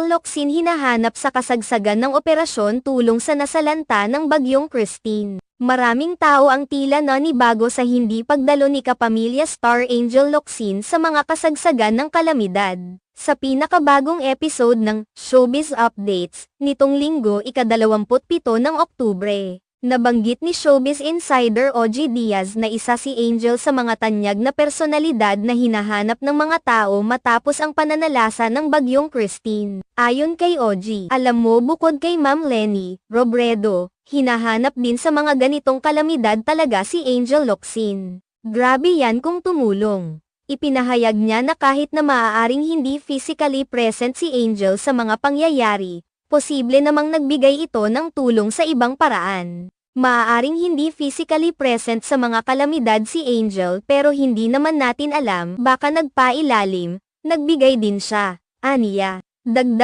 Locsin hinahanap sa kasagsagan ng operasyon tulong sa nasalanta ng Bagyong Christine. Maraming tao ang tila nanibago sa hindi pagdalo ni kapamilya Star Angel Locsin sa mga kasagsagan ng kalamidad. Sa pinakabagong episode ng Showbiz Updates, nitong linggo ika-27 ng Oktubre, nabanggit ni Showbiz Insider OG Diaz na isa si Angel sa mga tanyag na personalidad na hinahanap ng mga tao matapos ang pananalasa ng Bagyong Christine. Ayon kay OG, alam mo bukod kay Ma'am Lenny Robredo, hinahanap din sa mga ganitong kalamidad talaga si Angel Locsin. Grabe yan kung tumulong. Ipinahayag niya na kahit na maaaring hindi physically present si Angel sa mga pangyayari, posible namang nagbigay ito ng tulong sa ibang paraan. Maaaring hindi physically present sa mga kalamidad si Angel pero hindi naman natin alam, baka nagpailalim, nagbigay din siya, aniya. Dagdag